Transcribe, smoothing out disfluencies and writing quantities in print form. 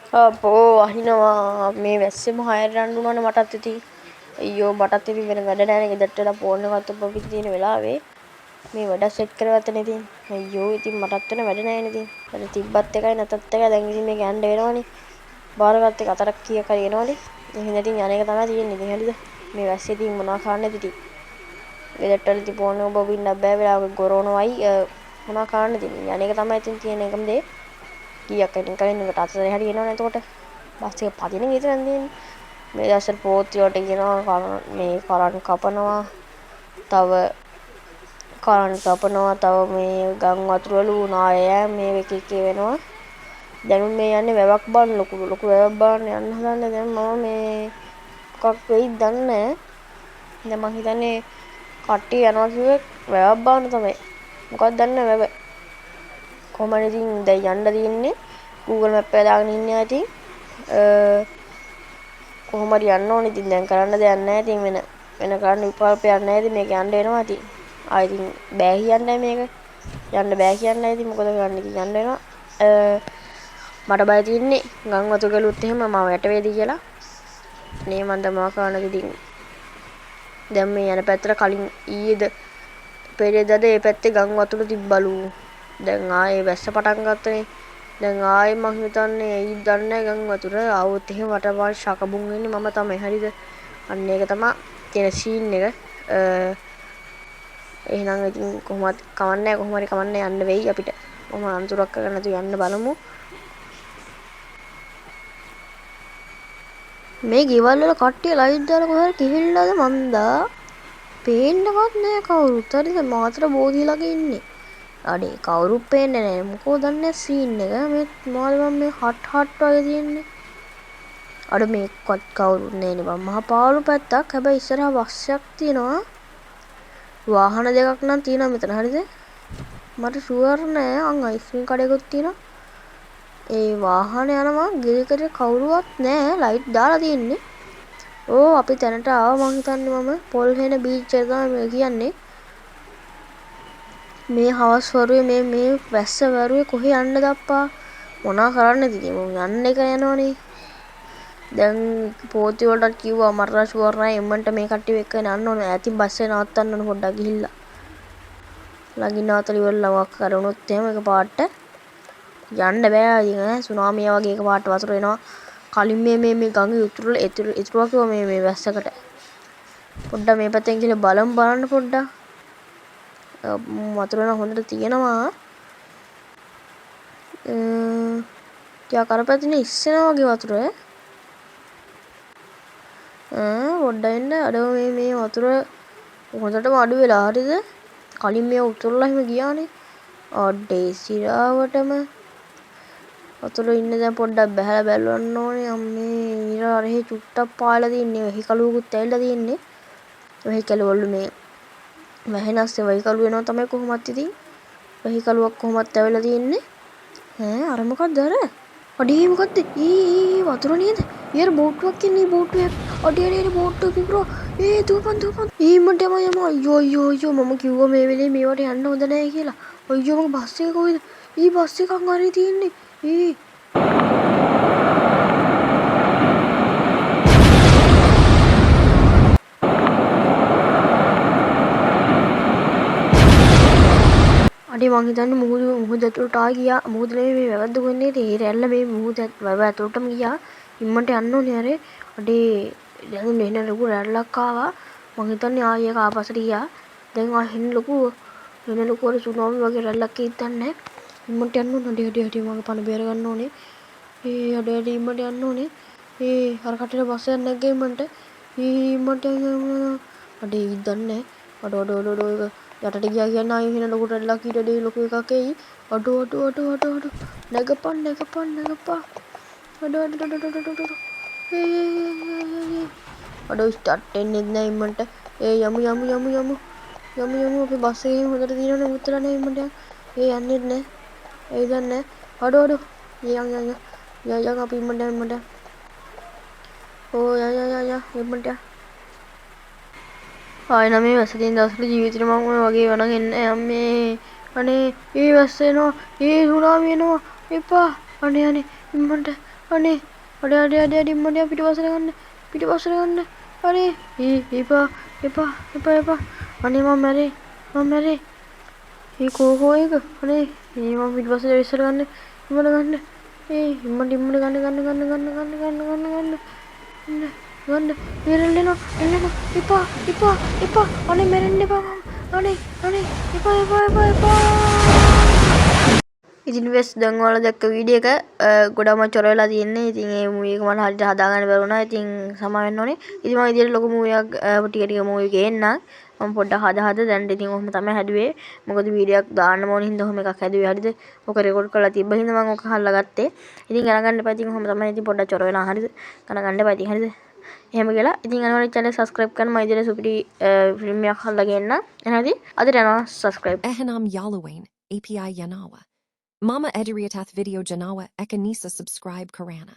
අපෝ වහිනවා මේ වැස්සෙම හයර් යන්න උනානේ මටත් ඉතින්. අයියෝ මටත් ඉතින් වෙන වැඩ නැහැ නේ ගෙදරට වෙලා ෆෝන් එකත් ඔබ තියෙන වෙලාවේ මේ වැඩ සෙට් කරගත්තනේ ඉතින්. අයියෝ ඉතින් මටත් වෙන වැඩ නැහැ නේ ඉතින්. වැඩ තිබ්බත් එකයි නැතත් එකයි දැන් ඉතින් මේක යන්න වෙනවනේ. බාරගත්ත එක අතරක් කීයක් හරි එනවනේ. එහෙනම් ඉතින් යන්නේක තමයි තියෙන්නේ ඉතින් හරිද? මේ වැස්සේ ඉතින් මොනවා කරන්නද ඉතින්. ගෙදරට වෙලා ඉතින් ෆෝන් එක ඔබ ඉන්න බෑ වෙලාවක ගොරවනවයි මොනවා කරන්නද ඉතින්. යන්නේක තමයි ඉතින් තියෙන එකම දේ. කීයක් අයින් කලින් එකට අතරේ හරි එනවනේ එතකොට. බස් එක පදින විතර යන්නේ. මේ දවස්වල පෝත්ති වලට කියනවා මේ කරන්ට් කපනවා. තව කරන්ට් කපනවා. තව මේ ගම් වතුර වල උනාය මේ එක එක වෙනවා. දැන් මේ යන්නේ වැවක් බලන්න ලොකු වැවක් බලන්න යන්න හදන්නේ. දැන් මම මේ මොකක් වෙයිද දන්නේ නැහැ. දැන් මං හිතන්නේ කට්ටිය යනවා කිව්වේ වැවක් බලන්න තමයි. මොකක්ද දන්නේ නැහැ වැව. කොහමද ඉතින් දැන් යන්න තියෙන්නේ Google Map එක දාගෙන ඉන්නේ ඉතින් කොහොම හරි යන්න ඕනේ ඉතින් දැන් කරන්න දෙයක් නැහැ ඉතින් වෙන කරන්න විකල්පයක් නැහැ ඉතින් මේක යන්න වෙනවා ඉතින් ආ ඉතින් බෑ කියන්නේ මේක යන්න බෑ කියන්නේ ඉතින් මොකද කරන්න ඉතින් යන්න වෙනවා මට බය තියෙන්නේ ගම් වතු ගලුත් එහෙම මම යට වේවි කියලා නේ මන්ද මොකක් කරන්නද ඉතින් දැන් මේ යන පැත්තට කලින් ඊයේද පෙරේදද මේ පැත්තේ ගම් වතුර තිබ්බලු දැන් ආයේ වැස්ස පටන් ගත්තනේ දැන් ආයේ මං හිතන්නේ ඇයි දන්නේ ගම් වතුර ආවොත් එහෙම මට මාත් ශකබුන් වෙන්නේ මම තමයි හරිද අන්න ඒක තමයි තියෙන සීන් එක එහෙනම් ඉතින් කොහොමද කවන්නේ කොහොම හරි කවන්නේ යන්න වෙයි අපිට කොහොම අන්තුරක් කරගෙන නැතු යන්න බලමු මේ ගෙවල් වල කට්ටිය ලයිට් දාලා කොහේ ගිහිල්ලාද මන්දා පේන්නවත් නෑ කවුරුත් හරිද මාතර බෝධිලගේ ඉන්නේ අනේ කවුරුත් පේන්නේ නැහැ මොකෝ දන්නේ සීන් එක මේ මොකද මේ හට් වගේ තියෙන්නේ අර මේකවත් කවුරුත් නැනේ මම මහා පාළු පැත්තක් හැබැයි ඉස්සරහා බස්සයක් තියෙනවා වාහන දෙකක් නම් තියෙනවා මෙතන හරිද මට ෂුවර් නෑ අන් අයිස්ක්‍රීම් කඩේකුත් තියෙනවා ඒ වාහන යනවා ගෙදරට කවුරුවත් නෑ ලයිට් දාලා තියෙන්නේ ඕ අපි තැනට ආවා මං හිතන්නේ මම පොල් හෙන බීච් එක තමයි කියන්නේ මේ හවස් වරුවේ මේ වැස්ස වරුවේ කොහේ යන්නද අප්පා මොනා කරන්නද ඉතින් මම යන්න එක යනවනේ දැන් පෝති වලට කිව්වා මට ෂුවර් නෑ එම්මන්ට මේ කට්ටිය එක්ක යන්න ඕනේ ඈතින් බස් එක නවත්තන්න ඕනේ පොඩ්ඩක් ගිහිල්ලා ළඟින් නවත්තලා ඉවරලා වක් කරුණොත් එහෙම එක පාට යන්න බෑ ඉතින් ඈ සුනාමිය වගේ එක පාට වතුර එනවා කලින් මේ ගඟේ ඉතුරුවා කිව්වා මේ වැස්සකට පොඩ්ඩක් මේ පැත්තෙන් ගිහලා බලන්න පොඩ්ඩක් වතුර නම් හොඳට තියෙනවා ටිකක් කරපැතිනේ ඉස්සෙනවා වගේ වතුර පොඩ්ඩක් එන්න අර මේ වතුර හොඳටම අඩු වෙලා හරිද කලින් මේ උතුරලා හිම ගියානේ අඩේ සිරාවටම වතුර ඉන්න දැන් පොඩ්ඩක් බහැලා බැලවන්න ඕනේ අම්මේ ඉර අරහේ චුට්ටක් පාලා තින්නේ වෙහි කලුවකුත් ඇවිල්ලා තින්නේ වෙහි කලවලු මේ වැහෙනස්සේ වෙහි කලුව වෙනවා තමයි කොහොමත් ඉතින් වෙහි කලුවක් කොහොමත් ඇවිල්ලා තින්නේ අර මොකක්ද අර අඩේ මොකක්ද ඊ වතුර නේද ඊයර බෝට්ටුවක් ඉන්නේ බෝට්ටුවක් අඩේ බෝට්ටුව පිපුරා දුවපන් මට යම අයියෝ මම කිව්වා මේ වෙලේ මේවට යන්න හොඳ නැහැ කියලා අයියෝ මගේ බස් එක කොහෙද බස් එකක් හරි තියෙන්නේ අඩේ මං හිතන්නේ මුහුද ඇතුළට ගියා මුහුද නෙමෙයි මේ වැවද්ද කොන්නේ ඒ රැල්ල මේ මුහුද වැව ඇතුළටම ගියා ඉම්මන්ට යන්න ඕනේ අර අඩේ දැන් මෙහෙන ලොකු රැල්ලක් ආවා මං හිතන්නේ ආයෙ ඒක ආපස්සට ගියා දැන් ආ ලොකු අර සුනාමි වගේ රැල්ලක් ඉදන්නේ ඉම්මන්ට යන්න ඕනේ අඩේ මගේ පණ බේර ගන්න ඕනේ අඩේ ඉම්මන්ට යන්න ඕනේ අර කටේ බස් එක නැග්ගේ ඉම්මන්ට ඉම්මන්ට අඩේ ඉදන්නේ අඩ යටට ගියා කියන්නේ ආයෙ වෙන ලොකු රැල්ලක් ඊටදී ලොකු එකක් එයි අඩ නැගපන් අඩ ස්ටාර්ට් වෙන්නේ නැහැ ඉම්මන්ට යමු අපි බස් එකේ හොඳට දිනන උත්තර නැහැ ඉම්මන්ට යන්නේ නැහැ ඒ දන්නේ අඩ යන් අපි ඉම්මන්ට ඉම්මන්ට ආයෙ මේ වැස්ස තියෙන දවස්වල ජීවිතේ මම ඔය වගේ වණන් එන්නේ අම්මේ අනේ වැස්ස එනවා සුනාමි එනවා එපා අනේ ඉම්මන්ට අනේ අඩේ මඩේ පිටිපස්සට ගන්න අනේ එපා අනේ මම මැරේ කෝකෝ එක අනේ මම පිටිපස්සට ඉස්සර ගන්න ඉම්මට ගන්න එල්ලෙනවා එපා අනේ මැරෙන්න එපා අනේ එපා ඉතින් වෙස් දැන් ඔයාලා දැක්ක වීඩියෝ එක ගොඩක්ම චොර වෙලා තියෙන්නේ. ඉතින් ඒ මූවී එක මට හරියට හදාගන්න බැරි වුණා. ඉතින් සමා වෙන්න ඕනේ. ඉතින් මම ඉදිරියට ලොකු මූවී එකක් ටික මූවී එකේ එන්නම්. මම පොඩ්ඩක් හදා දැන් ඉතින් ඔහොම තමයි හැදුවේ. මොකද වීඩියෝ එකක් දාන්න ඕන හින්දා ඔහොම එකක් හැදුවේ. හරිද? ඔක රෙකෝඩ් කරලා තිබ්බ හින්දා මම ඔක හල්ලා ගත්තේ. ඉතින් ගණන් ගන්න එපා. ඉතින් ඔහොම තමයි. ඉතින් පොඩ්ඩක් චොර වෙලා හරිද? ගණන් ගන්න එපා. ඉතින් හරිද? එහෙම කියලා ඉතින් අනිවාර්යෙන් channel subscribe කරන්න. මම ඉදිරියට සුපිරි ෆිල්ම් එකක් හල්ලා ගේන්න. එහෙනම් අදට යනවා subscribe. Ehanam Yalawain, API Yanawa. Mama Ederiatath Video Janawa Ekanisa subscribe Karana.